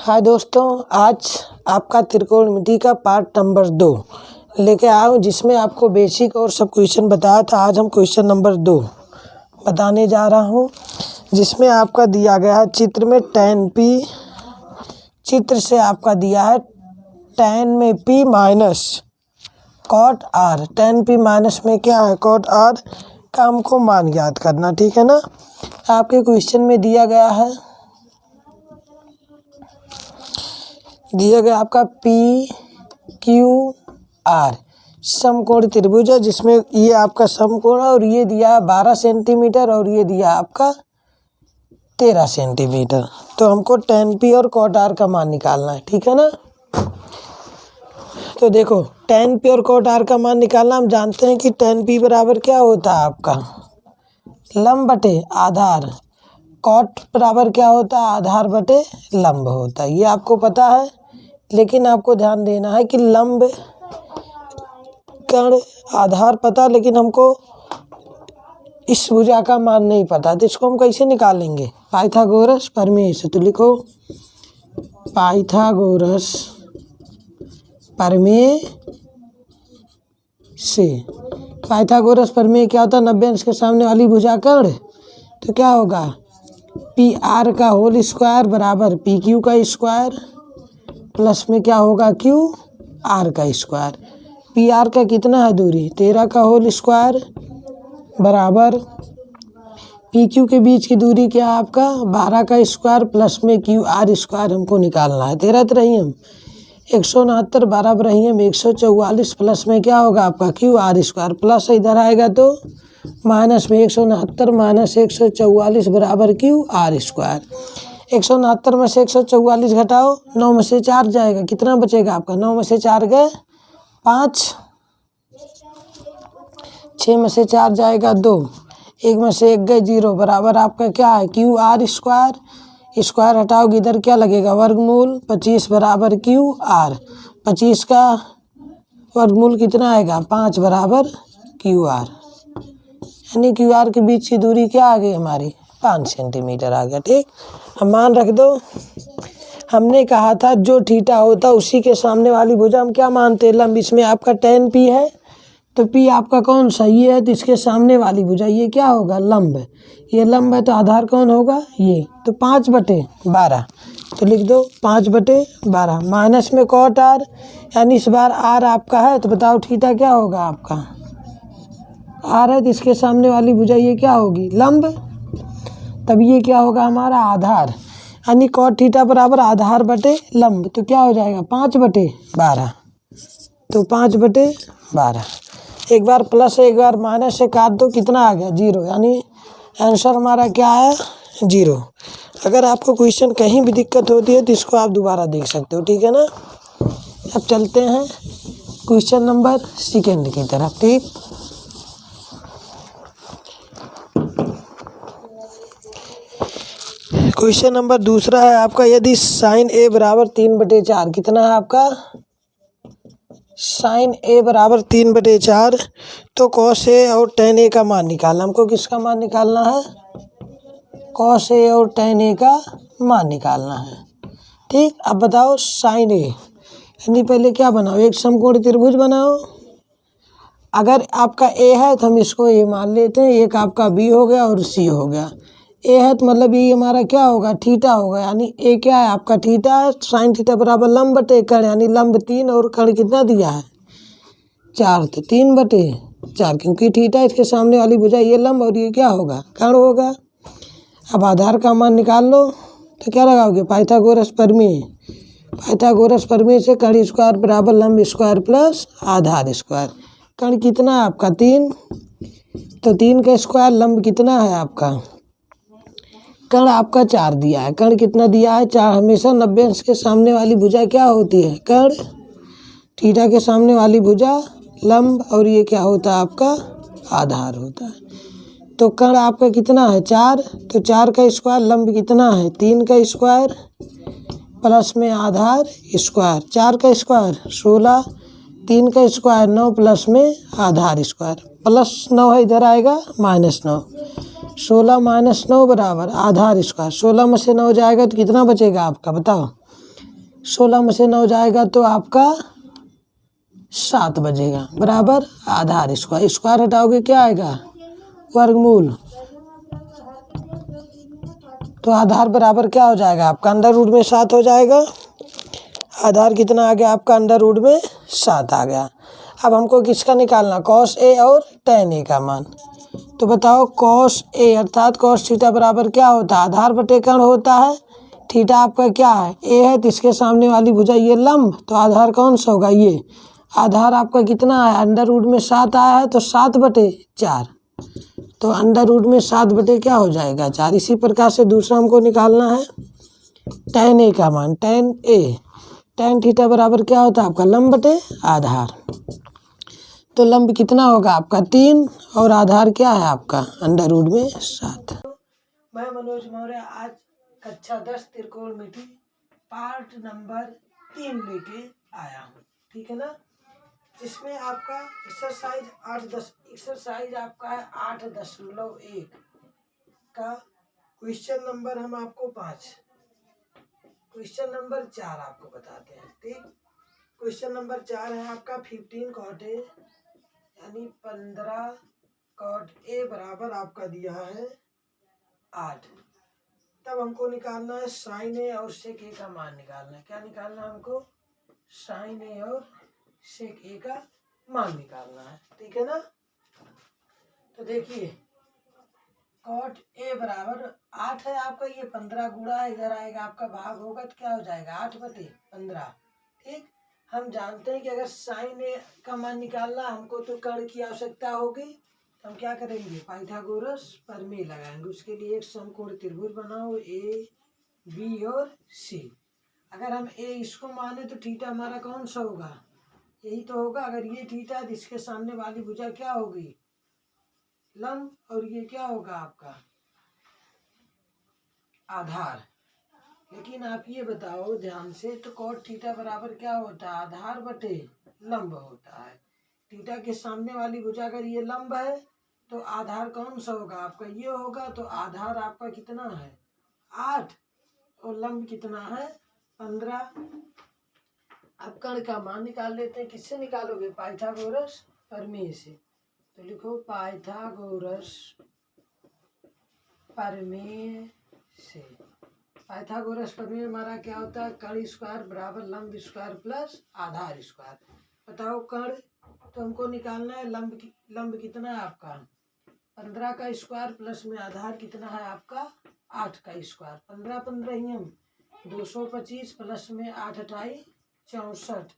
हाय दोस्तों, आज आपका त्रिकोणमिति का पार्ट नंबर 2 लेके आया हूँ, जिसमें आपको बेसिक और सब क्वेश्चन बताया था। आज हम क्वेश्चन नंबर 2 बताने जा रहा हूँ, जिसमें आपका दिया गया है चित्र में tan p। चित्र से आपका दिया है tan में p minus cot r। tan p minus में क्या है cot r का हमको मान याद करना, ठीक है ना। आपके क्वेश्चन में दिया गया आपका पी क्यू आर समकोण त्रिभुज है, जिसमें ये आपका समकोण है और ये दिया है 12 सेंटीमीटर और ये दिया है आपका 13 सेंटीमीटर। तो हमको tan p और cot r का मान निकालना है, ठीक है ना। तो देखो tan p और cot r का मान निकालना, हम जानते हैं कि tan p बराबर क्या होता है आपका लंब बटे आधार, cot बराबर क्या होता है आधार बटे लंब होता है। ये आपको पता है, लेकिन आपको ध्यान देना है कि लंब कर्ण आधार पता, लेकिन हमको इस भुजा का मान नहीं पता। तो इसको हम कैसे निकालेंगे, पाइथागोरस प्रमेय से। तो लिखो पाइथागोरस प्रमेय से। पाइथागोरस प्रमेय क्या होता है, 90 अंश के सामने वाली भुजा कर्ण। तो क्या होगा पी आर का होल स्क्वायर बराबर पी क्यू का स्क्वायर प्लस में क्या होगा क्यू आर का स्क्वायर। पी आर का कितना है दूरी 13 का होल स्क्वायर बराबर पी क्यू के बीच की दूरी क्या है आपका 12 का स्क्वायर प्लस में क्यू आर स्क्वायर हमको निकालना है। 13 रही हम 169 12 रही हम 144 प्लस में क्या होगा आपका क्यू आर स्क्वायर प्लस इधर आएगा तो माइनस में 169 माइनस 144 बराबर क्यू आर स्क्वायर। 169 में से 144 घटाओ, 9 में से 4 जाएगा, कितना बचेगा आपका 9 में से 4 गए 5, 6 में से 4 जाएगा 2, 1 में से 1 गए 0 बराबर आपका क्या है क्यू आर स्क्वायर। स्क्वायर हटाओगे इधर क्या लगेगा वर्गमूल 25 बराबर क्यू आर। 25 का वर्गमूल कितना आएगा 5 बराबर क्यू आर, यानी क्यू आर के बीच की दूरी क्या आ गई हमारी 5 सेंटीमीटर आ गया। ठीक, अब मान रख दो। हमने कहा था जो थीटा होता उसी के सामने वाली भुजा हम क्या मानते हैं लंब। इसमें आपका tan p है, तो p आपका कौन सा ये है, तो इसके सामने वाली भुजा ये क्या होगा लंब है। ये लंब है तो आधार कौन होगा ये, तो 5/12। तो लिख दो 5/12 माइनस में cot r, यानी इस बार r आपका है। तो बताओ थीटा क्या होगा आपका r है, तो इसके सामने वाली भुजा ये क्या होगी लंब, तब ये क्या होगा हमारा आधार, यानी cot थीटा बराबर आधार बटे लंब। तो क्या हो जाएगा 5/12। तो 5/12 एक बार प्लस है एक बार माइनस से काट दो, कितना आ गया 0, यानी आंसर हमारा क्या है 0। अगर आपको क्वेश्चन कहीं भी दिक्कत होती है तो इसको आप दोबारा देख सकते हो, ठीक है ना। अब चलते हैं क्वेश्चन नंबर 2 की तरफ। ठीक, क्वेश्चन नंबर 2 है आपका, यदि साइन ए बराबर 3/4, कितना है आपका साइन ए बराबर 3/4, तो कॉस ए और tan ए का मान निकालना। हमको किसका मान निकालना है कॉस ए और tan ए का मान निकालना है। ठीक, अब बताओ साइन ए, यानी पहले क्या बनाओ एक समकोण त्रिभुज बनाओ। अगर आपका ए है तो हम इसको ए मान लेते हैं, एक आपका बी हो गया और सी हो गया। ए है तो मतलब ये हमारा क्या होगा थीटा होगा, यानी ए क्या है आपका थीटा है। साइन थीटा बराबर लंब बटे कर्ण, यानी लंब 3 और कर्ण कितना दिया है 4, तो 3/4, क्योंकि थीटा इसके सामने वाली भुजा ये लंब और ये क्या होगा कर्ण होगा। अब आधार का मान निकाल लो, तो क्या लगाओगे पाइथागोरस प्रमेय। पाइथागोरस प्रमेय से कर्ण स्क्वायर बराबर लंब स्क्वायर प्लस आधार स्क्वायर। कर्ण कितना है आपका 3, तो 3 का स्क्वायर, लंब कितना है आपका कर्ण आपका 4 दिया है। कर्ण कितना दिया है 4। हमेशा 90 अंश के सामने वाली भुजा क्या होती है कर्ण, थीटा के सामने वाली भुजा लंब और ये क्या होता है आपका आधार होता है। तो कर्ण आपका कितना है 4, तो 4 का स्क्वायर, लंब कितना है 3 का स्क्वायर प्लस में आधार स्क्वायर। 4 का स्क्वायर 16, 3 का स्क्वायर 9 प्लस में आधार स्क्वायर, प्लस 9 है इधर आएगा -9। 16 - 9 बराबर आधार स्क्वायर। 16 में से 9 जाएगा तो कितना बचेगा आपका बताओ 16 में से 9 जाएगा तो आपका 7 बचेगा, बराबर आधार स्क्वायर। स्क्वायर हटाओगे क्या आएगा, वर्गमूल। तो आधार बराबर क्या हो जाएगा आपका, अंडर रूट में 7 हो जाएगा। आधार कितना आ गया आपका, अंडर रूट में 7 आ गया। अब हमको किसका निकालना, कॉस ए और tan ए का मान। तो बताओ कॉस ए अर्थात कॉस थीटा बराबर क्या होता है, आधार बटे कर्ण होता है। थीटा आपका क्या है, ए है, तो इसके सामने वाली भुजा ये लंब, तो आधार कौन सा होगा, ये आधार आपका कितना है, अंडर रूट में 7 आया है तो 7/4। तो अंडर रूट में 7 क्या हो जाएगा, 4। इसी प्रकार से दूसरा हमको निकालना है tan ए का मान। tan थीटा बराबर क्या होता है आपका, लंब बटे आधार। तो लंब कितना होगा आपका 3 और आधार क्या है आपका अंडर रूट में 7। मैं मनोज मौर्य आज कक्षा 10 त्रिकोणमिति पार्ट नंबर 3 लेके आया हूँ, ठीक है ना। जिसमें आपका एक्सरसाइज आपका है 8.1 का क्वेश्चन नंबर हम आपको 5, क्वेश्चन नंबर 4 आपको बताते हैं, ठीक। क्वेश्चन नंबर 4 है आपका 15 cot A यानी 15 cot A बराबर आपका दिया है 8। तब हमको निकालना है साइन ए और सेक ए का मान निकालना है। क्या निकालना है हमको, साइन ए और सेक ए का मान निकालना है, ठीक है ना। तो देखिए कॉट ए बराबर 8 है आपका, ये 15 गुणा इधर आएगा आपका भाग होगा तो क्या हो जाएगा 8/15, ठीक। हम जानते हैं कि अगर साइन ए का मान निकालना हमको तो कर्ण की आवश्यकता होगी। तो हम क्या करेंगे, पाइथागोरस प्रमेय लगाएंगे। उसके लिए एक समकोण त्रिभुज बनाओ ए बी और सी। अगर हम ए इसको माने तो थीटा हमारा कौन सा होगा, यही तो होगा। अगर ये थीटा है तो इसके सामने वाली भुजा क्या होगी, लंब, और ये क्या होगा आपका आधार। लेकिन आप ये बताओ ध्यान से, तो कॉट थीटा बराबर क्या होता है, आधार बटे लंब होता है। थीटा के सामने वाली भुजा अगर ये लंब है तो आधार कौन सा होगा आपका, ये होगा। तो आधार आपका कितना है 8 और लंब कितना है 15। अब कर्ण का मान निकाल लेते हैं। किससे निकालोगे, पाइथागोरस प्रमेय से। तो लिखो पाइथागोरस प्रमेय से। पाइथागोरस प्रमेय हमारा क्या होता है, कर्ण स्क्वायर बराबर लंब स्क्वायर प्लस आधार स्क्वायर। बताओ कर्ण तो हमको निकालना है, लंब कितना है आपका 15 का स्क्वायर प्लस में आधार कितना है आपका 8 का स्क्वायर। 15 15 225 प्लस में 8 28 64।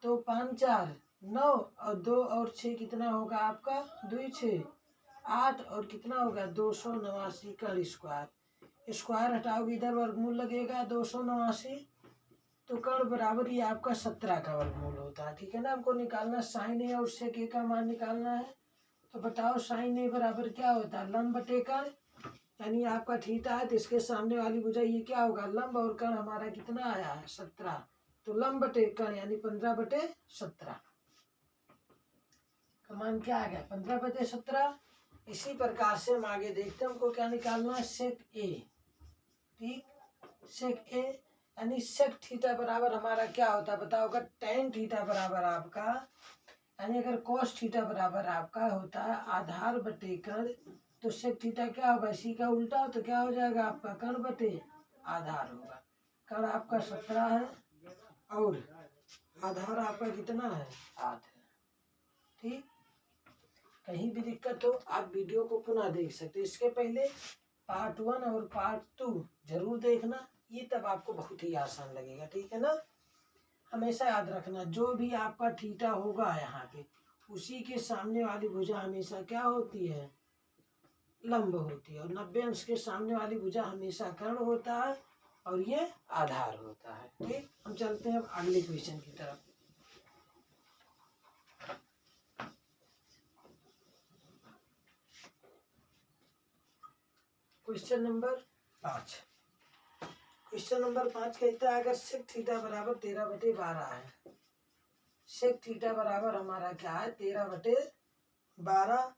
तो 5 4 9 और 2 और 6 कितना होगा आपका 2 6 8 और कितना होगा 289 का स्क्वायर। स्क्वायर हटाओगे इधर वर्गमूल लगेगा 289। तो कर्ण बराबर ये आपका 17 का वर्गमूल होता है, ठीक है ना। हमको निकालना साइन ए और सेक ए का मान निकालना है। तो बताओ साइन ए बराबर क्या होता है, लंब बटे कर्ण, यानी आपका थीटा है तो इसके सामने वाली भुजा ये क्या होगा लंब, और कर्ण हमारा कितना आया है 17। तो लंब बटे कर्ण यानी 15/17 का मान क्या आ गया 15/17। इसी प्रकार से हम आगे देखते हैं, हमको क्या निकालना है सेक ए, ठीक। सेक ए यानी सेक थीटा बराबर हमारा क्या होता है बताओ, अगर tan थीटा बराबर आपका यानी अगर cos थीटा बराबर आपका होता है आधार बटे कर्ण, तो सेक थीटा क्या होगा, इसी का उल्टा तो क्या हो जाएगा आपका कर्ण बटे आधार होगा। कर्ण आपका 17 है और आधार आपका कितना है 8 है, ठीक। कहीं भी दिक्कत हो आप वीडियो को पुनः देख सकते हो। इसके पहले पार्ट 1 और पार्ट 2 जरूर देखना, ये तब आपको बहुत ही आसान लगेगा, ठीक है ना। हमेशा याद रखना जो भी आपका थीटा होगा यहाँ पे उसी के सामने वाली भुजा हमेशा क्या होती है लंब होती है, और 90 अंश के सामने वाली भुजा हमेशा कर्ण होता है और ये आधार होता है, ठीक। हम चलते हैं अब अगले क्वेश्चन की तरफ। Question number 5। क्वेश्चन नंबर 5 कहता है अगर सेक थीटा बराबर 13/12 है, सेक थीटा बराबर हमारा क्या है 13/12,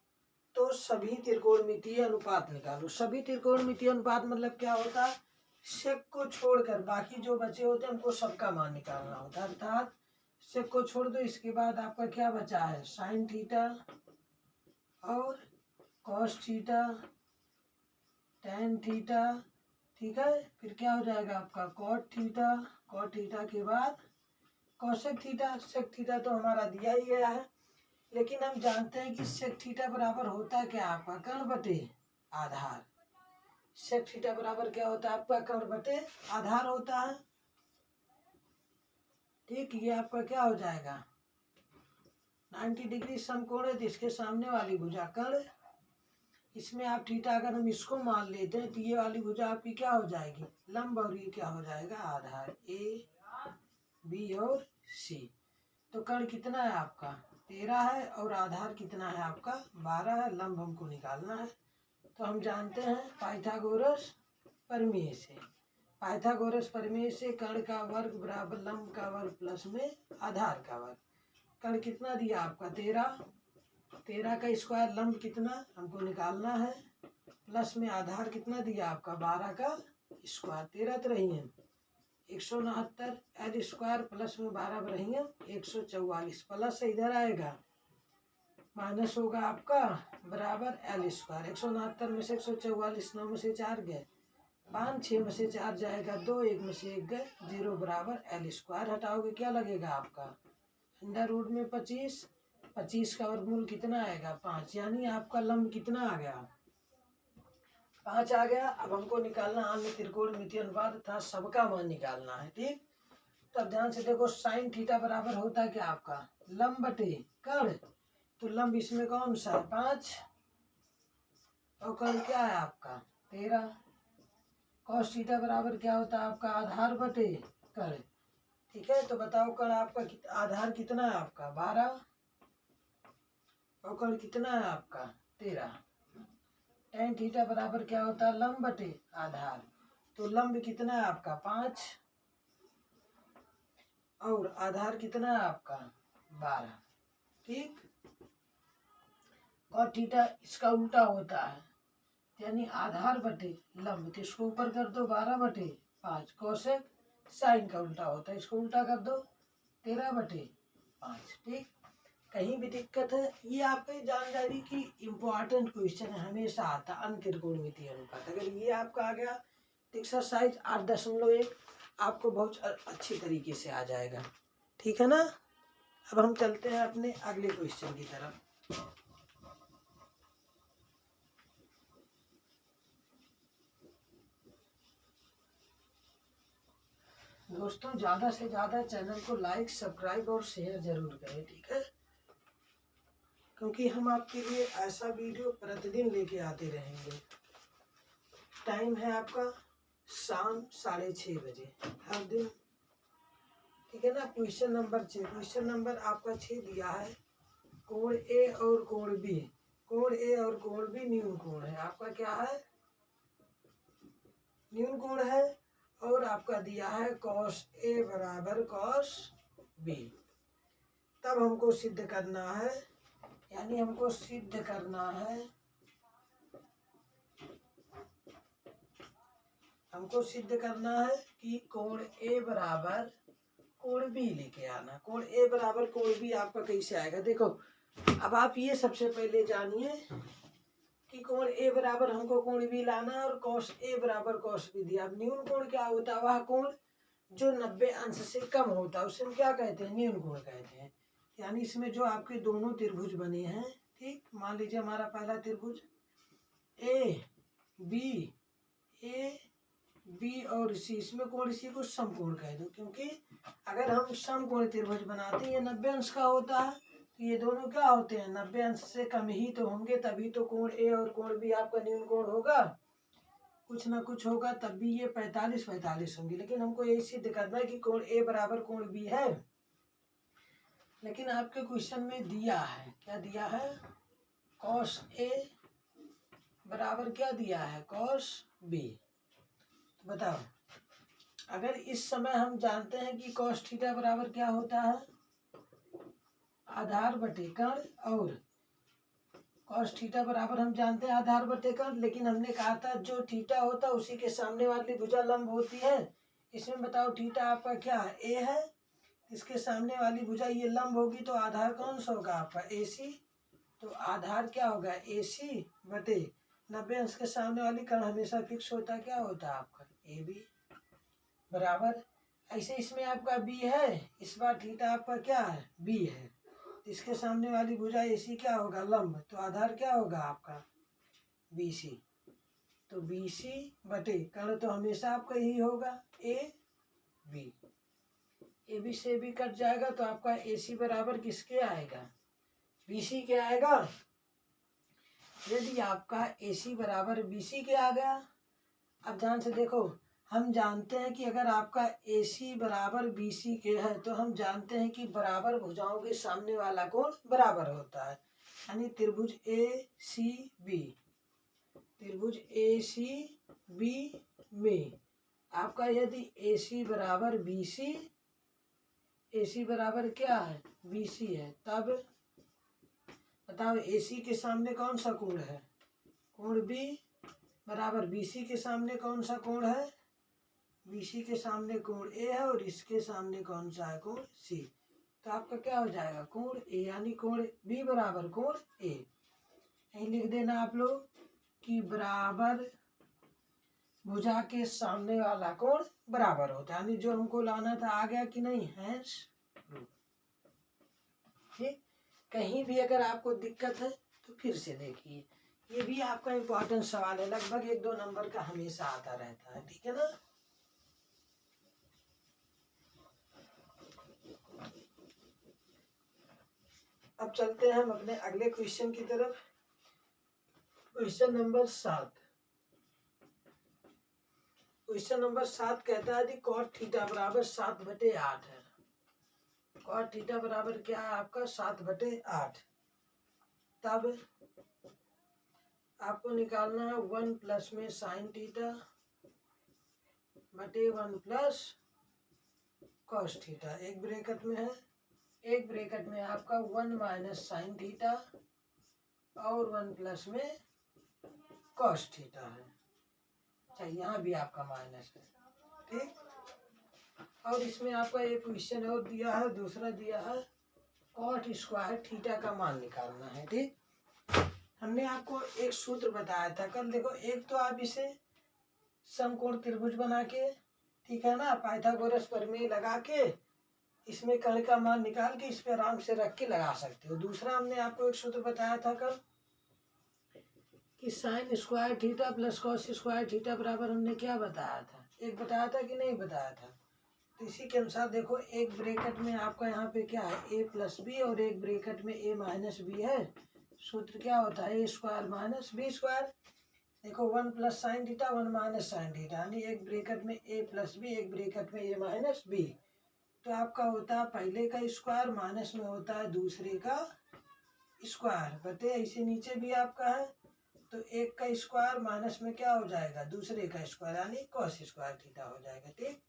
तो सभी त्रिकोणमितीय अनुपात निकालो। सभी त्रिकोणमितीय अनुपात मतलब क्या होता है, सेक को छोड़कर बाकी जो बचे होते हैं हमको सबका मान निकालना होता है। अर्थात सेक को छोड़ दो, इसके बाद आपका क्या बचा है, साइन थीटा और कॉस थीटा, टेन थीटा, ठीक है। फिर क्या हो जाएगा आपका कॉट थीटा, कॉट थीटा के बाद कॉसेक थीटा। सेक थीटा तो हमारा दिया ही गया है, लेकिन हम जानते हैं कि सेक थीटा बराबर होता क्या आपका कर्ण बटे आधार। सेक थीटा बराबर क्या होता है आपका कर्ण बटे आधार होता है, ठीक। ये आपका क्या हो जाएगा 90 डिग्री समकोण है, जिसके सामने वाली भुजा कर्ण, इसमें आप थीटा अगर हम इसको मान लेते हैं तो ये वाली भुजा आपकी क्या हो जाएगी लंब, और ये क्या हो जाएगा आधार, ए बी और सी। तो कर्ण कितना है आपका 13 है और आधार कितना है आपका 12 है, लंब हमको निकालना है। तो हम जानते हैं पाइथागोरस प्रमेय से, पाइथागोरस प्रमेय से कर्ण का वर्ग बराबर लंब का वर्ग प्लस में आधार का वर्ग। कर्ण कितना दिया आपका 13, 13 का स्क्वायर लंब कितना हमको निकालना है, प्लस में आधार कितना दिया आपका 12 का स्क्वायर, 13 तो रही है 169 एल स्क्वायर प्लस में 12 रही है 144, प्लस से इधर आएगा माइनस होगा आपका बराबर एल स्क्वायर। 169 में से 144, 9 में से 4 गए 5, 6 में से 4 जाएगा 2, 1 में से 1 गए 0 बराबर एल स्क्वायर। हटाओगे क्या लगेगा आपका अंडर रूट में 25, 25 का वर्गमूल कितना आएगा 5, यानी आपका लंब कितना आ गया 5 आ गया। अब हमको निकालना अन्य त्रिकोणमितीय अनुपात तथा सबका मान निकालना है, ठीक। तब ध्यान से देखो साइन थीटा बराबर होता है क्या आपका लंब बटे कर्ण, तो लंब इसमें कौन सा है 5 और कर्ण क्या है आपका 13। कॉस थीटा बराबर क्या होता है आपका आधार बटे कर्ण, ठीक है। तो बताओ कर्ण आपका आधार कितना है आपका 12 और कर्ण कितना है आपका 13। टेन थीटा बराबर क्या होता है लंब बटे आधार, तो लंब कितना है आपका 5 और आधार कितना है आपका 12, ठीक। कॉट थीटा इसका उल्टा होता है, यानी आधार बटे लंब, तो इसको ऊपर कर दो 12 बटे 5, कोसेक साइन का उल्टा होता है, इसको उल्टा कर दो 13 बटे 5, ठीक। कहीं भी दिक्कत है, ये आपके जानकारी की इम्पोर्टेंट क्वेश्चन है, हमेशा आता है अन्य त्रिकोणमितीय अनुपात। अगर ये आपका आ गया तो एक्सरसाइज 8.1 आपको बहुत अच्छी तरीके से आ जाएगा, ठीक है ना। अब हम चलते हैं अपने अगले क्वेश्चन की तरफ। दोस्तों ज़्यादा से ज़्यादा चैनल को लाइक सब्सक्राइब और शेयर जरूर करें, ठीक है, क्योंकि हम आपके लिए ऐसा वीडियो प्रतिदिन लेके आते रहेंगे। टाइम है आपका शाम 6:30 बजे हर दिन, ठीक है ना। क्वेश्चन नंबर 6, क्वेश्चन नंबर आपका 6 दिया है कोण ए और कोण बी, कोण ए और कोण बी न्यून कोण है, आपका क्या है न्यून कोण है, और आपका दिया है कॉस ए बराबर कॉस बी। तब हमको सिद्ध करना है, यानी हमको सिद्ध करना है, हमको सिद्ध करना है कि कोण ए बराबर कोण बी लेके आना। कोण ए बराबर कोण बी आपका कैसे आएगा, देखो अब आप ये सबसे पहले जानिए कि कोण ए बराबर हमको कोण बी लाना है और कॉस ए बराबर कॉस बी दिया। अब न्यून कोण क्या होता है, वह कोण जो 90 अंश से कम होता है उसे हम क्या कहते हैं न्यून कोण कहते हैं। यानी इसमें जो आपके दोनों त्रिभुज बने हैं, ठीक, मान लीजिए हमारा पहला त्रिभुज ए बी और सी, इसमें कोण सी को समकोण कह दो, क्योंकि अगर हम समकोण त्रिभुज बनाते हैं ये 90 अंश का होता है, तो ये दोनों क्या होते हैं 90 अंश से कम ही तो होंगे, तभी तो कोण ए और कोण बी आपका न्यून कोण होगा, कुछ ना कुछ होगा, तब भी ये 45 होंगे। लेकिन हमको यही सिद्ध करना है कि कोण ए बराबर कोण बी है। लेकिन आपके क्वेश्चन में दिया है, क्या दिया है कॉस ए बराबर क्या दिया है कॉस बी। तो बताओ अगर इस समय हम जानते हैं कि कॉस थीटा बराबर क्या होता है आधार बटे कर्ण, और कॉस थीटा बराबर हम जानते हैं आधार बटे कर्ण, लेकिन हमने कहा था जो थीटा होता है उसी के सामने वाली भुजा लंब होती है। इसमें बताओ थीटा आपका क्या है, ए है, इसके सामने वाली भुजा ये लंब होगी तो आधार कौन सा होगा आपका, ए सी। तो आधार क्या होगा, ए सी बटे 90 अंश के सामने वाली कर्ण हमेशा फिक्स होता क्या होता है आपका, ए बी बराबर। ऐसे इसमें आपका बी है, इस बार थीटा आपका क्या है, बी है, इसके सामने वाली भुजा एसी क्या होगा, लंब, तो आधार क्या होगा आपका बी सी। तो बी सी बटे कर्ण तो हमेशा आपका यही होगा ए बी, ए बी से भी कट जाएगा तो आपका ए सी बराबर किसके आएगा, बी सी के आएगा। यदि आपका ए सी बराबर बी सी के आ गया, अब ध्यान से देखो, हम जानते हैं कि अगर आपका ए सी बराबर बी सी के है तो हम जानते हैं कि बराबर भुजाओं के सामने वाला कोण बराबर होता है, यानी त्रिभुज ए सी बी, त्रिभुज ए सी बी में आपका यदि ए सी बराबर बी सी, ए सी बराबर क्या है, बी सी है, तब बताओ ए सी के सामने कौन सा कोण है, कोण बी बराबर बी सी के सामने कौन सा कोण है, बी सी के सामने कोण ए है और इसके सामने कौन सा है, कोण सी। तो आपका क्या हो जाएगा, कोण ए, यानी कोण बी बराबर कोण ए। यही लिख देना आप लोग कि बराबर भुजा के सामने वाला कोण बराबर होता है, यानी जो हमको लाना था आ गया कि नहीं, हैंस प्रूफ। ठीक, कहीं भी अगर आपको दिक्कत है तो फिर से देखिए, ये भी आपका इम्पोर्टेंट सवाल है, लगभग 1-2 नंबर का हमेशा आता रहता है, ठीक है ना। अब चलते हैं हम अपने अगले क्वेश्चन की तरफ। क्वेश्चन नंबर 7, क्वेश्चन नंबर 7 कहता है कि कॉट थीटा बराबर 7/8 है। कॉट थीटा बराबर क्या है आपका, 7/8। तब आपको निकालना है 1 प्लस में साइन थीटा बटे 1 प्लस कॉस थीटा, एक ब्रैकेट में है, एक ब्रैकेट में आपका 1 माइनस साइन थीटा और 1 प्लस में कॉस थीटा है। अच्छा, यहाँ भी आपका माइनस है, ठीक। और इसमें आपका एक क्वेश्चन और दिया है, दूसरा दिया है कॉट स्क्वायर थीटा का मान निकालना है, ठीक। हमने आपको एक सूत्र बताया था कल, देखो, एक तो आप इसे समकोण त्रिभुज बना के, ठीक है ना, पाइथागोरस प्रमेय लगा के इसमें कर्ण का मान निकाल के इस पे आराम से रख के लगा सकते हो। दूसरा हमने आपको एक सूत्र बताया था कल कि sine square theta plus cos square theta बराबर, हमने क्या बताया था, एक बताया था कि नहीं बताया था। तो इसी के अनुसार देखो, एक ब्रैकेट में आपका यहाँ पे क्या है, ए प्लस बी, और एक ब्रैकेट में ए माइनस बी है। सूत्र क्या होता है, ए स्क्वायर माइनस बी स्क्वायर। देखो 1 plus sine theta 1 minus sine theta, यानी एक ब्रैकेट में ए प्लस बी, एक ब्रैकेट में ए माइनस बी। तो आपका होता है पहले का स्क्वायर माइनस में होता है दूसरे का स्क्वायर बटे, ऐसे नीचे भी आपका है तो एक का स्क्वायर माइनस में क्या हो जाएगा, दूसरे का स्क्वायर, यानी कॉस स्क्वायर थीटा हो जाएगा, ठीक।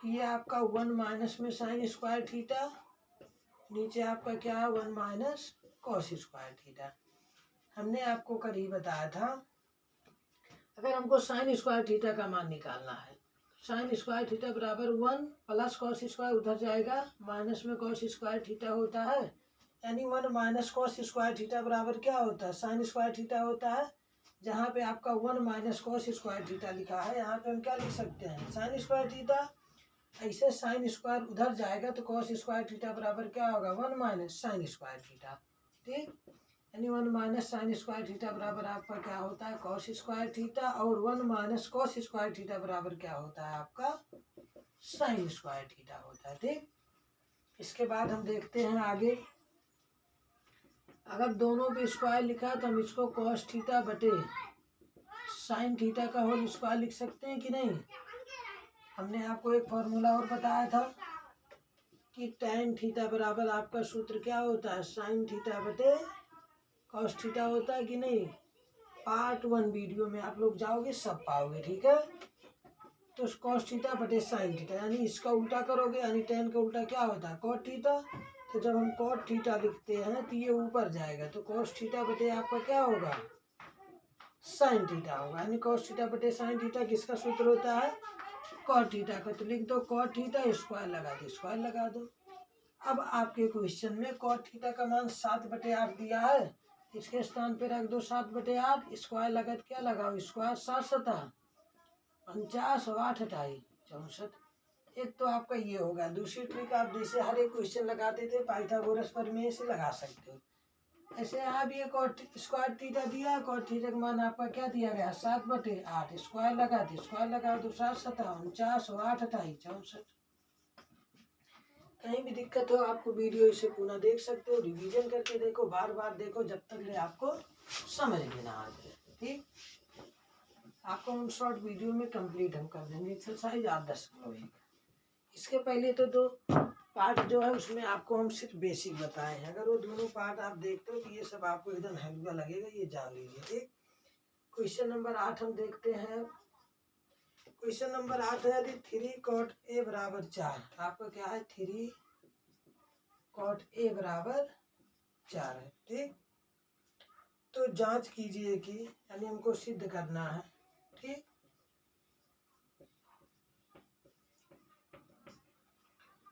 ये आपका 1 माइनस में साइन स्क्वायर थीटा, नीचे आपका क्या है 1 माइनस कॉस स्क्वायर थीटा। हमने आपको कल ही बताया था अगर हमको साइन स्क्वायर थीटा का मान निकालना है, साइन स्क्वायर थीटा बराबर 1 प्लस कॉस स्क्वायर उधर जाएगा, माइनस में कॉस स्क्वायर थीटा होता है, यानी 1 माइनस कॉस स्क्वायर थीटा बराबर क्या होता है, साइन स्क्वायर थीटा होता है। जहाँ पे आपका 1 माइनस कॉस स्क्वायर थीटा लिखा है, यहाँ पे हम क्या लिख सकते हैं, साइन स्क्वायर थीटा। ऐसे साइन स्क्वायर उधर जाएगा तो कॉस स्क्वायर थीटा बराबर क्या होगा, 1 माइनस साइन स्क्वायर थीटा, ठीक। यानी 1 माइनस साइन स्क्वायर थीटा बराबर आपका क्या होता है, कॉस स्क्वायर थीटा, और 1 माइनस कॉस स्क्वायर थीटा बराबर क्या होता है आपका, साइन स्क्वायर थीटा होता है, ठीक। इसके बाद हम देखते हैं आगे, अगर दोनों पे स्क्वायर लिखा है तो हम इसको कॉस थीटा बटे साइन थीटा का होल स्क्वायर लिख सकते हैं कि नहीं। हमने आपको एक फॉर्मूला और बताया था कि tan थीटा बराबर आपका सूत्र क्या होता है, साइन थीटा बटे कॉस थीटा होता है कि नहीं। पार्ट 1 वीडियो में आप लोग जाओगे सब पाओगे, ठीक है। तो कॉस थीटा बटे साइन थीटा, यानी इसका उल्टा करोगे, यानी tan का उल्टा क्या होता है, कॉट थीटा, तो जब हम cot थीटा लिखते हैं तो ये ऊपर जाएगा, तो cos थीटा बटे आपका क्या होगा, साइन थीटा होगा। यानी cos थीटा बटे साइन थीटा किसका सूत्र होता है, cot थीटा का। तो लिख दो cot थीटा, स्क्वायर लगा दो, स्क्वायर लगा दो। अब आपके क्वेश्चन में cot थीटा का मान 7/8 दिया है, इसके स्थान पे रख दो 7/8, स्क्वायर लगा के क्या लगाओ, स्क्वायर 7 × 7 = 49 और 8 × 64। एक तो आपका ये होगा। दूसरी ट्रिक आप जैसे हर एक क्वेश्चन लगाते थे पाइथागोरस प्रमेय से लगा सकते हो। ऐसे यहाँ भी एक और स्क्वायर थीटा दिया, cot थीटा का मान आपका क्या दिया गया, 7/8, स्क्वायर लगा दे, स्क्वायर लगा दो 7 × 7 = 49 और 8 × 64। कहीं भी दिक्कत हो आपको वीडियो इसे पुनः देख सकते हो, रिवीजन करके देखो, बार बार देखो जब तक ले आपको समझ में ना आ जाए। ठीक, आपको हम शॉर्ट वीडियो में कंप्लीट हम कर देंगे एक्सरसाइज 8-10 किलो एक। इसके पहले तो 2 पार्ट जो है उसमें आपको हम सिर्फ बेसिक बताए हैं। अगर वो दोनों पार्ट आप देखते हो तो ये सब आपको एकदम हल्का लगेगा, ये जान लीजिए। ठीक, क्वेश्चन नंबर 8 हम देखते हैं। क्वेश्चन नंबर 8 है यदि 3 cot A = 4। आपका क्या है, 3 cot A = 4 है। ठीक, तो जांच कीजिए कि, यानी हमको सिद्ध करना है। ठीक,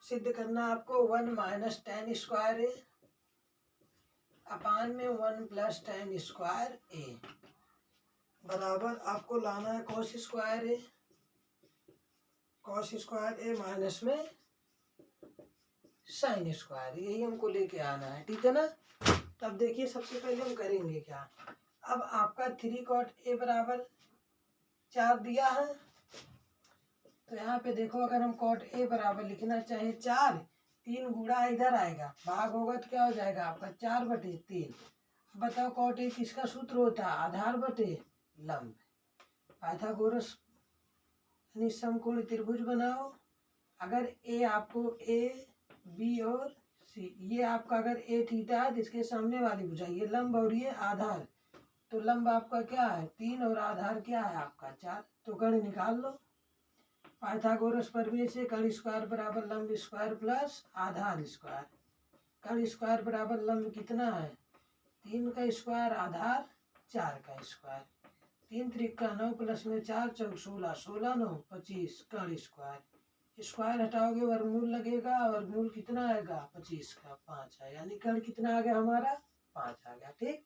सिद्ध करना आपको 1 - tan² A अपान में 1 + tan² A बराबर आपको लाना है cos² A माइनस में sin², यही हमको लेके आना है। ठीक है ना। तब देखिए सबसे पहले हम करेंगे क्या। अब आपका 3 cot A = 4 दिया है, तो यहाँ पे देखो अगर हम cot A बराबर लिखना चाहे 4, 3 गुणा इधर आएगा, भाग होगा तो क्या हो जाएगा आपका 4/3। बताओ cot A किसका सूत्र होता है, आधार बटे लंब। पाइथागोरस यानी समकोण त्रिभुज बनाओ। अगर A आपको A B और C, ये आपका अगर A थीटा है तो इसके सामने वाली भुजा ये लंब और ये आधार, तो लंब आपका क्या है 3 और आधार क्या है आपका 4। तो गण निकाल लो। पाइथागोरस प्रमेय से कर्ण स्क्वायर बराबर लंब स्क्वायर प्लस आधार स्क्वायर। कर्ण स्क्वायर बराबर लंब कितना है, 3 का स्क्वायर आधार 4 का स्क्वायर। 3 × 3 = 9 + में 4 × 4 = 16, 16 × 9 = 25। कर्ण स्क्वायर, स्क्वायर हटाओगे वर्गमूल लगेगा, वर्गमूल कितना आएगा 25 का 5 है, यानी कर्ण कितना आ गया हमारा 5 आ गया। ठीक,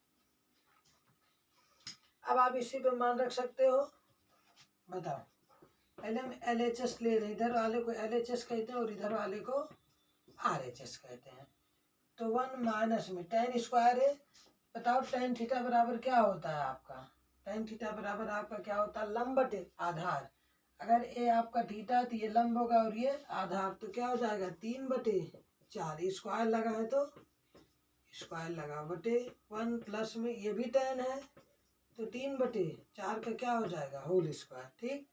अब आप इसी पे मान रख सकते हो। बताओ, पहले हम LHS ले रहे हैं, इधर वाले को LHS कहते हैं और इधर वाले को RHS कहते हैं। तो 1 माइनस में tan² है। बताओ tan थीटा बराबर क्या होता है आपका, tan थीटा बराबर आपका क्या होता है, लंब बटे आधार। अगर A आपका थीटा तो ये लंब होगा और ये आधार, तो क्या हो जाएगा 3/4। स्क्वायर लगा है तो स्क्वायर लगा बटे 1 प्लस में ये भी tan है तो 3/4 का क्या हो जाएगा होल स्क्वायर। ठीक,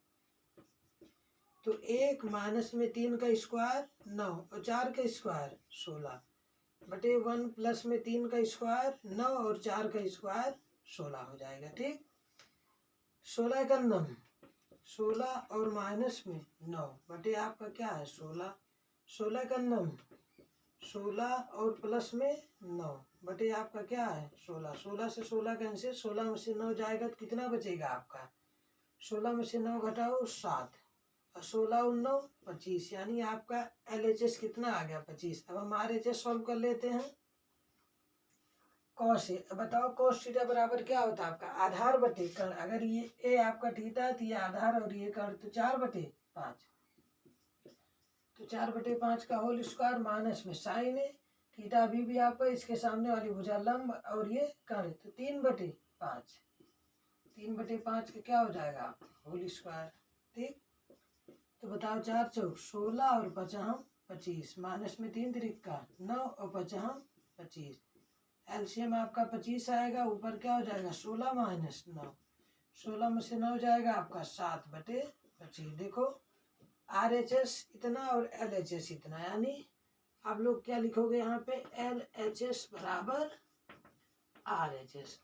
तो 1 माइनस में 3 का स्क्वायर 9 और 4 का स्क्वायर 16 बटे 1 प्लस में 3 का स्क्वायर 9 और 4 का स्क्वायर 16 हो जाएगा। ठीक, 16 का 9, 16 और माइनस में 9 बटे आपका क्या है 16, 16 का 9, 16 और प्लस में 9 बटे आपका क्या है 16, 16 से 16 कैंसिल, 16 में से 9 जाएगा तो कितना बचेगा आपका, 16 में से 9 घटाओ 7 और 16 और 9 25, यानी आपका LHS कितना आ गया 25। अब हम RHS सॉल्व कर लेते हैं। cos A, बताओ cos थीटा बराबर क्या होता है आपका आधार बटे कर्ण। अगर ये A आपका थीटा है तो ये आधार और ये कर्ण, तो 4/5, तो 4/5 का होल स्क्वायर माइनस में साइन है थीटा अभी भी आपका इसके सामने वाली भुजा लंब और ये कर्ण, तो 3/5, 3/5 का क्या हो जाएगा आपका होल स्क्वायर। ठीक, तो बताओ 4 × 4 = 16 और 5 × 25 माइनस में 3 × 3 = 9 और 5 × 25। एलसीएम आपका 25 आएगा, ऊपर क्या हो जाएगा 16 माइनस 9, 16 में से 9 जाएगा आपका 7/25। देखो RHS इतना और LHS इतना, यानी आप लोग क्या लिखोगे यहाँ पे LHS बराबर RHS।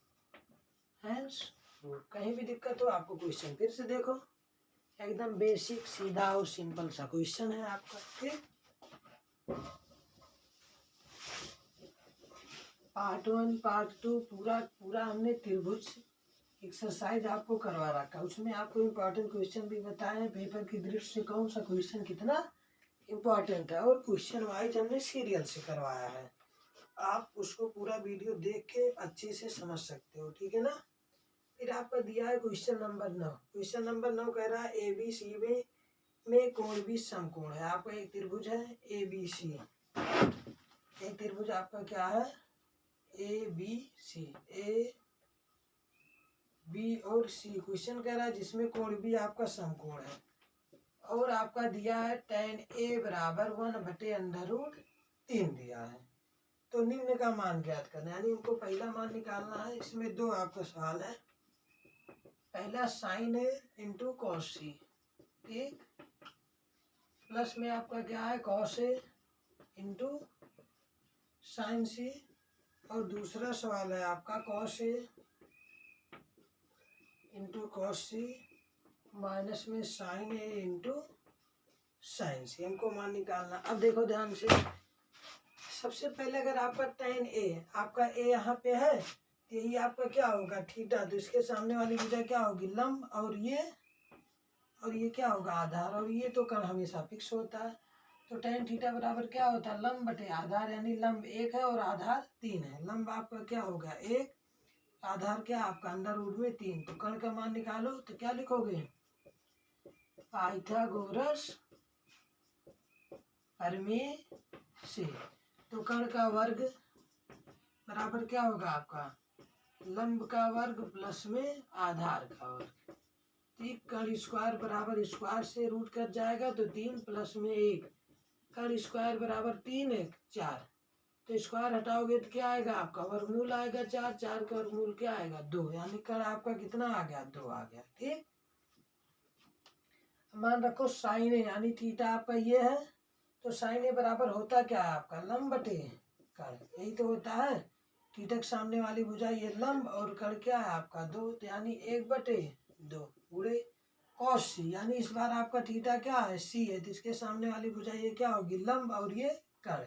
हैंस कहीं भी दिक्कत हो आपको क्वेश्चन फिर से देखो, एकदम बेसिक सीधा और सिंपल सा क्वेश्चन है आपका। ठीक, पार्ट 1 पार्ट 2 पूरा पूरा हमने त्रिभुज एक्सरसाइज आपको करवा रखा है। उसमें आपको इम्पोर्टेंट क्वेश्चन भी बताए हैं, पेपर की दृष्टि से कौन सा क्वेश्चन कितना इम्पोर्टेंट है, और क्वेश्चन वाइज हमने सीरियल से करवाया है। आप उसको पूरा वीडियो देख के अच्छे से समझ सकते हो, ठीक है ना। फिर आपका दिया है क्वेश्चन नंबर 9। क्वेश्चन नंबर 9 कह रहा है ए बी सी में कोण भी समकोण है। आपका एक त्रिभुज है ए बी सी, एक त्रिभुज आपका क्या है A B C, A B और सी क्वेश्चन कह रहा है जिसमें कोण भी आपका समकोण है, और आपका दिया है tan a बराबर 1/√3 दिया है। तो निम्न का मान ज्ञात करना है, यानी हमको पहला मान निकालना है। इसमें दो आपका सवाल है। पहला sin a into cos C, ठीक, प्लस में आपका क्या है cos a into sine C, और दूसरा सवाल है आपका cos a into cos C minus में sine a into sine C. हमको मान निकालना। अब देखो ध्यान से, सबसे पहले अगर आपका tan a, आपका a यहाँ पे है तो यही आपका क्या होगा थीटा, तो इसके सामने वाली भुजा क्या होगी लंब, और ये क्या होगा आधार, और ये तो कण हमेशा फिक्स होता है। तो tan थीटा बराबर क्या होता है लंब बटे आधार, यानी लंब 1 है और आधार 3 है। लंब आपका क्या होगा 1, आधार क्या आपका √3। तो कण का मान निकालो, तो क्या लिखोगे पाइथागोरस प्रमेय से। तो कण का वर्ग बराबर क्या होगा आपका लंब का वर्ग प्लस में आधार का वर्ग, ठीक। कण स्क्वायर बराबर स्क्वायर से रूट कर जाएगा तो 3 प्लस में 1, कण स्क्वायर बराबर 3 1 4, तो स्क्वायर हटाओगे तो क्या आएगा आपका वर्गमूल आएगा 4, 4 का वर्गमूल क्या आएगा 2, यानी कण आपका कितना आ गया 2 आ गया, ठीक। मान रखो साइन ए यानी थीटा आपका ये है, तो साइन ए बराबर होता क्या है आपका लंब बटे कण, यही तो होता है। थीटा के सामने वाली भुजा ये लंब और कण क्या है आपका 2, तो यानी 1/2 गुणे कॉस सी, यानी इस बार आपका थीटा क्या है सी है, तो इसके सामने वाली भुजा ये क्या होगी लंब और ये कण,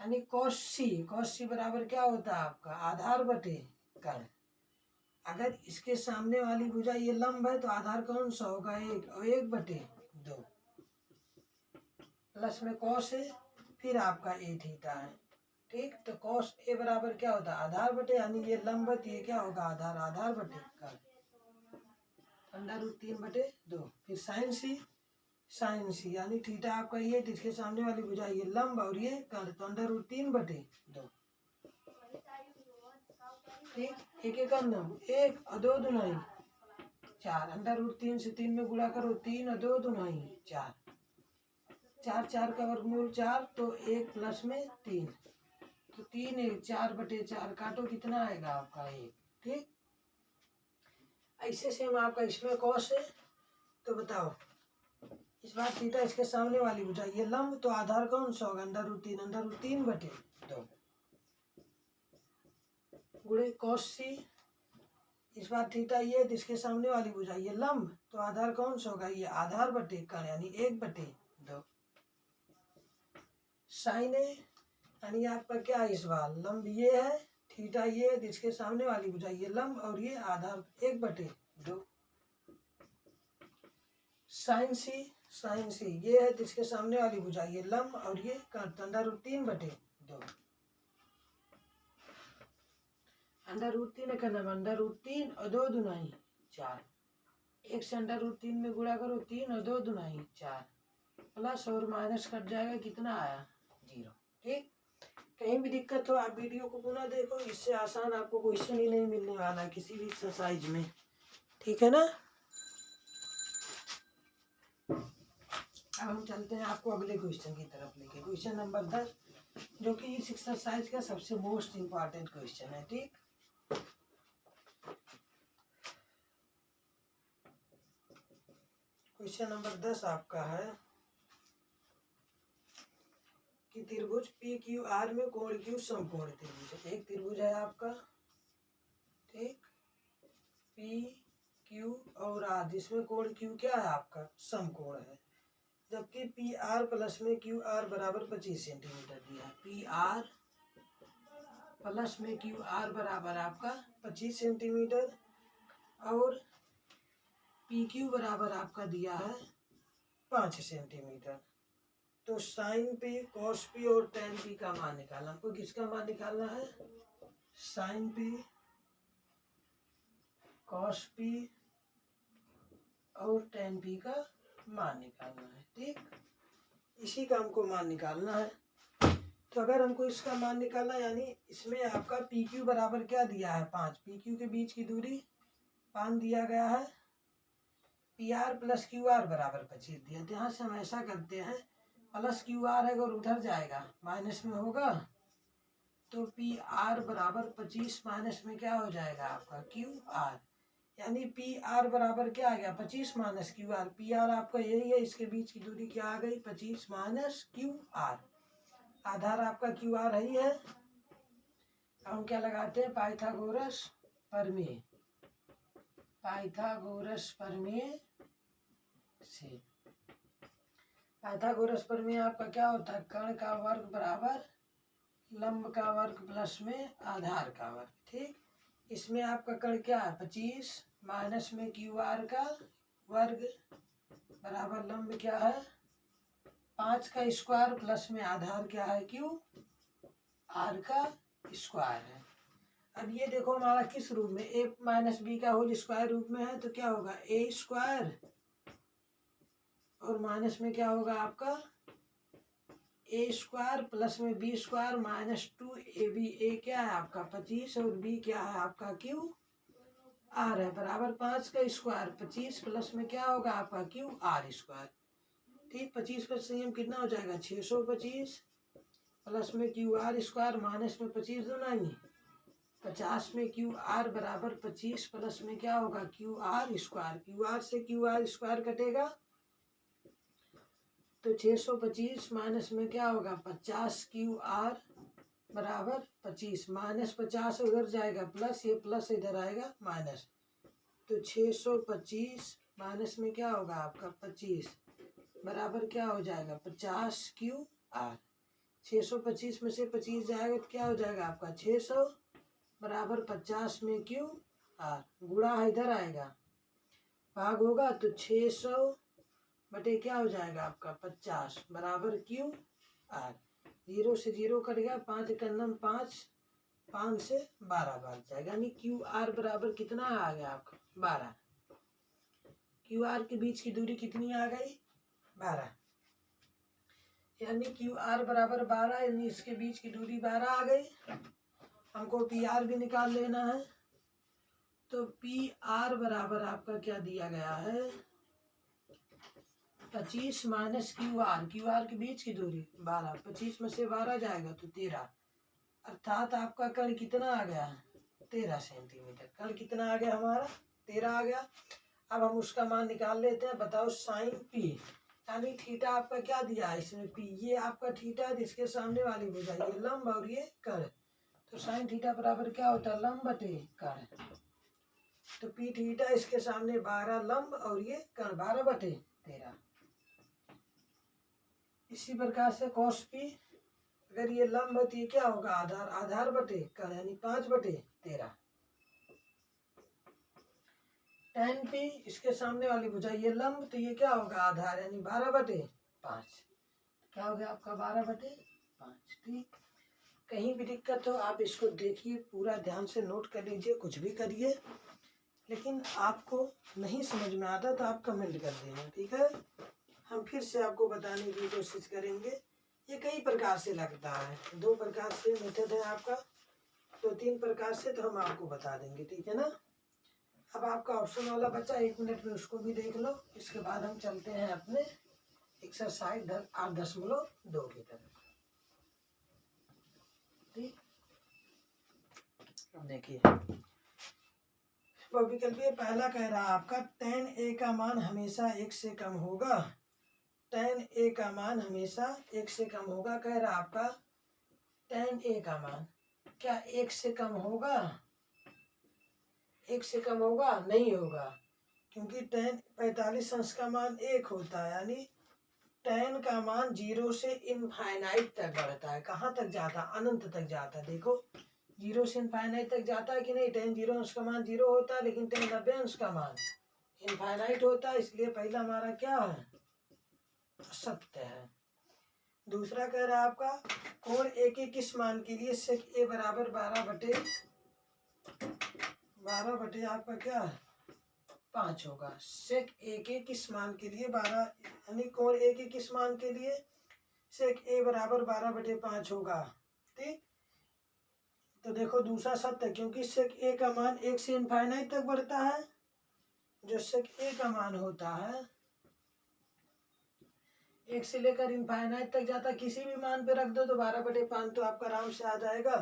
यानी कॉस सी बराबर क्या होता है आपका आधार बटे कण। अगर इसके सामने वाली भुजा ये लंब है तो आधार कौन सा होगा 1, और 1/2 प्लस में कॉस है, फिर आपका ए थीटा है, ठीक। तो कॉस ए बराबर क्या होता है आधार बटे, यानी ये लंब है तो ये क्या होगा आधार, आधार बटे कण √3/2। फिर साइन सी यानी थीटा आपका ये, जिसके सामने वाली भुजा ये लंब और ये कण, तो √3/2, ठीक। एक एक अंदर 1 और 2 दुनाई 4, √3 से 3 में गुणा करो 3 और 2 दुनाई 4, 4 4 का वर्गमूल 4, तो 1 प्लस में 3, तो 3 1 4/4 काटो कितना आएगा आपका 1, ठीक। ऐसे सेम आपका इसमें कॉस है, तो बताओ इस बार थीटा इसके सामने वाली भुजा ये लंब, तो आधार कौन सा होगा √3/2 गुणे कॉस सी, इस बार थीटा ये जिसके सामने वाली भुजा ये लंब, तो आधार कौन सा होगा ये आधार बटे कण, यानी 1/2 साइन ए, यानी आपका क्या है इस बार लंब ये है, थीटा ये जिसके सामने वाली भुजा ये लंब और ये आधार 1/2 साइन सी ये है जिसके सामने वाली भुजा ये लंब और ये कण, तो √3/2 √3 का नाम √3 और 2 दुनाई 4, 1 से √3 में गुणा करो 3 और 2 दुनाई 4, प्लस और माइनस कट जाएगा कितना आया 0, ठीक। कहीं भी दिक्कत हो आप वीडियो को पुनः देखो, इससे आसान आपको क्वेश्चन ही नहीं मिलने वाला किसी भी एक्सरसाइज में, ठीक है ना। अब हम चलते हैं आपको अगले क्वेश्चन की तरफ लेके, क्वेश्चन नंबर 10, जो कि इस एक्सरसाइज का सबसे मोस्ट इम्पॉर्टेंट क्वेश्चन है, ठीक। क्वेश्चन नंबर 10 आपका है कि त्रिभुज पी क्यू आर में कोण क्यू समकोण त्रिभुज है। एक त्रिभुज है आपका, ठीक, पी क्यू और आर, जिसमें कोण क्यू क्या है आपका समकोण है, जबकि पी आर प्लस में क्यू आर बराबर 25 सेंटीमीटर दिया है। पी आर प्लस में क्यू आर बराबर आपका 25 सेंटीमीटर और पी क्यू बराबर आपका दिया है 5 सेंटीमीटर। तो साइन पी, कॉस पी और टेन पी का मान निकालना। हमको किसका मान निकालना है? साइन पी, कॉस पी और टेन पी का मान निकालना है। ठीक, इसी का हमको मान निकालना है। तो अगर हमको इसका मान निकालना, यानी इसमें आपका पी क्यू बराबर क्या दिया है? 5। पी क्यू के बीच की दूरी 5 दिया गया है। P R plus Q R बराबर 25 दिया। तो यहाँ से हम ऐसा करते हैं, प्लस क्यू आर है और उधर जाएगा माइनस में होगा, तो पी आर बराबर 25 माइनस में क्या हो जाएगा आपका क्यू आर, यानी पी आर बराबर क्या आ गया? 25 minus Q R. P R आपका यही है, इसके बीच की दूरी क्या आ गई? 25 माइनस क्यू आर। आधार आपका क्यू आर ही है। हम क्या लगाते हैं? पाइथागोरस प्रमेय। पाइथागोरस प्रमेय से, पाइथागोरस प्रमेय आपका क्या होता है? कर्ण का वर्ग बराबर लंब का वर्ग प्लस में आधार का वर्ग। ठीक, इसमें आपका कर्ण क्या है? 25 माइनस में क्यू आर का वर्ग बराबर लंब क्या है? 5 का स्क्वायर प्लस में आधार क्या है? क्यू आर का स्क्वायर है। अब ये देखो हमारा किस रूप में? ए माइनस बी का होल स्क्वायर रूप में है, तो क्या होगा? ए स्क्वायर और माइनस में क्या होगा आपका? ए स्क्वायर प्लस में बी स्क्वायर माइनस 2ab। ए क्या है आपका? 25 और बी क्या है आपका? क्यू आर है, बराबर 5 का स्क्वायर 25 प्लस में क्या होगा आपका? Q R square. ठीक, 25 पर संयम कितना हो जाएगा? 625 प्लस में क्यू आर स्क्वायर माइनस में 25 दूनी 50 में क्यू आर बराबर 25 प्लस में क्या होगा? Q R square. Q R से क्यू आर स्क्वायर कटेगा तो 625 माइनस में क्या होगा? 50 क्यू आर बराबर 25 माइनस 50 उधर जाएगा प्लस, ये प्लस इधर आएगा माइनस, तो 625 माइनस में क्या होगा आपका? 25 बराबर क्या हो जाएगा? 50 क्यू आर। 625 में से 25 जाएगा तो क्या हो जाएगा आपका? 600 बराबर 50 में क्यू आर। गुणा इधर आएगा, भाग होगा तो 600 बटे क्या हो जाएगा आपका? 50 बराबर क्यू आर। 0 से 0 कट गया, 5 का नम 5, 5 से 12 भाग जाएगा, यानी क्यू आर बराबर कितना आ गया आपका? 12। क्यू आर के बीच की दूरी कितनी आ गई? 12, यानी क्यू आर बराबर 12, यानी इसके बीच की दूरी 12 आ गई। हमको पी आर भी निकाल लेना है, तो पी आर बराबर आपका क्या दिया गया है? 25 minus Q R. Q R के बीच की दूरी 12, 25 में से 12 जाएगा तो 13, अर्थात आपका कर्ण कितना आ गया? 13 सेंटीमीटर। कर्ण कितना आ गया हमारा? 13 आ गया। अब हम उसका मान निकाल लेते हैं। बताओ साइन पी, यानी थीटा आपका क्या दिया है इसमें? पी, ये आपका थीटा है, इसके सामने वाली भुजा ये लंब और ये कर्ण, तो साइन थीटा बराबर क्या होता है? लंब बटे कर्ण। तो पी थीटा इसके सामने 12 लंब और ये कर्ण 12 बटे 13। इसी प्रकार से कॉस पी, अगर ये लंब है तो ये क्या होगा? आधार, आधार बटे कर्ण, यानी 5 बटे 13। टेन पी, इसके सामने वाली भुजा ये लंब, तो ये क्या होगा? आधार, यानी 12 बटे 5। क्या हो गया आपका? 12 बटे 5। ठीक, कहीं भी दिक्कत हो आप इसको देखिए, पूरा ध्यान से नोट कर लीजिए, कुछ भी करिए, लेकिन आपको नहीं समझ में आता तो आप कमेंट कर देना। ठीक है, हम फिर से आपको बताने की कोशिश करेंगे। ये कई प्रकार से लगता है, 2 प्रकार से मेथड है आपका, 2-3 प्रकार से, तो हम आपको बता देंगे। ठीक है ना। अब आपका ऑप्शन वाला बच्चा 1 मिनट में उसको भी देख लो, इसके बाद हम चलते हैं अपने एक्सरसाइज 8.2 की तरफ। ठीक, अब देखिए विकल्प पहला कह रहा आपका tan a का मान हमेशा 1 से कम होगा। tan a का मान हमेशा 1 से कम होगा, कह रहा आपका tan a का मान क्या 1 से कम होगा? 1 से कम होगा? नहीं होगा, क्योंकि tan 45 अंश का मान 1 होता है, यानी tan का मान 0 से इनफाइनाइट तक बढ़ता है। कहाँ तक जाता है? अनंत तक जाता है। देखो जीरो से इनफाइनाइट तक जाता है कि नहीं। tan 0 अंश का मान 0 होता है, लेकिन tan 90 अंश का मान इनफाइनाइट होता है, इसलिए पहला हमारा क्या है, असत्य है। दूसरा कह रहा है आपका कोण ए के किस मान के लिए sec a बराबर 12/12 आपका क्या है 5 होगा। sec a के किस मान के लिए 12, यानी कोण ए के किस मान के लिए sec a बराबर 12/5 होगा। ठीक, तो देखो दूसरा सत्य है, क्योंकि sec a का मान 1 से इनफाइनाइट तक बढ़ता है। जो sec a का मान होता है 1 से लेकर इनफाइनाइट तक जाता, किसी भी मान पे रख दो तो 12/5 तो आपका आराम से आ जाएगा।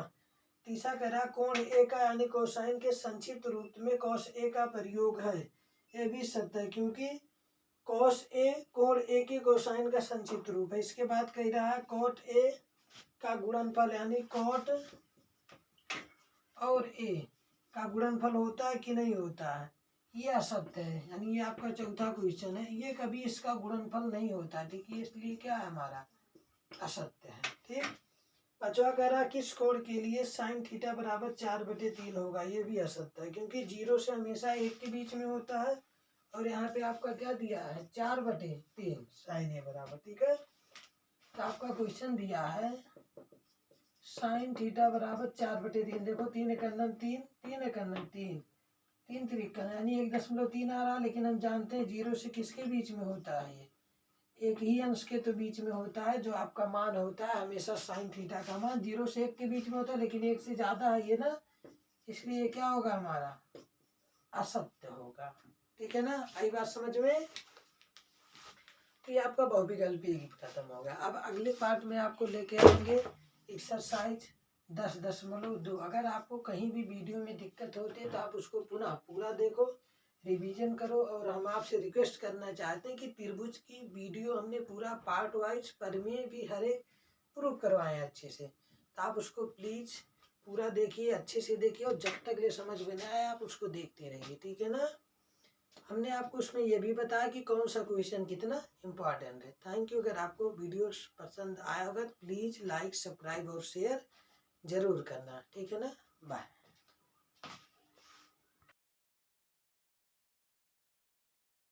तीसरा कह रहा कोण ए का यानी कोसाइन के संक्षिप्त रूप में cos a का प्रयोग है। ये भी सत्य है, क्योंकि cos a कोण ए के कोसाइन का संक्षिप्त रूप है। इसके बाद कह रहा है cot a का गुणनफल, यानी cot और a का गुणनफल होता है कि नहीं होता है, ये असत्य है। यानी ये आपका चौथा क्वेश्चन है, ये कभी इसका गुणनफल नहीं होता। ठीक है, इसलिए क्या है हमारा असत्य है। ठीक, पांचवा कह रहा किस कोण के लिए sin थीटा बराबर 4/3 होगा, ये भी असत्य है, क्योंकि 0 से हमेशा 1 के बीच में होता है, और यहाँ पे आपका क्या दिया है 4/3 sin a बराबर। ठीक है, तो आपका क्वेश्चन दिया है sin थीटा बराबर 4/3। देखो 3 × 3 3, 3 × 3 3 3 यानी 1.3 आ रहा, लेकिन हम जानते हैं 0 से किसके बीच में होता है, ये एक ही अंश के तो बीच में होता है। जो आपका मान होता है हमेशा sin थीटा का मान 0 से 1 के बीच में होता है, लेकिन 1 से ज़्यादा है ये ना, इसलिए क्या होगा हमारा असत्य होगा। ठीक है ना, आई बात समझ में। तो ये आपका बहुविकल्पी खत्म हो गया। अब अगले पार्ट में आपको लेके आएंगे एक्सरसाइज 10.2। अगर आपको कहीं भी वीडियो में दिक्कत होती है तो आप उसको पुनः पूरा देखो, रिवीजन करो। और हम आपसे रिक्वेस्ट करना चाहते हैं कि त्रिभुज की वीडियो हमने पूरा पार्ट वाइज प्रमेय भी हर एक प्रूव करवाए अच्छे से, तो आप उसको प्लीज़ पूरा देखिए, अच्छे से देखिए, और जब तक ये समझ में ना आए आप उसको देखते रहिए। ठीक है ना, हमने आपको उसमें यह भी बताया कि कौन सा क्वेश्चन कितना इम्पोर्टेंट है। Thank you. अगर आपको वीडियो पसंद आया होगा तो प्लीज़ लाइक, सब्सक्राइब और शेयर ज़रूर करना। ठीक है ना, बाय।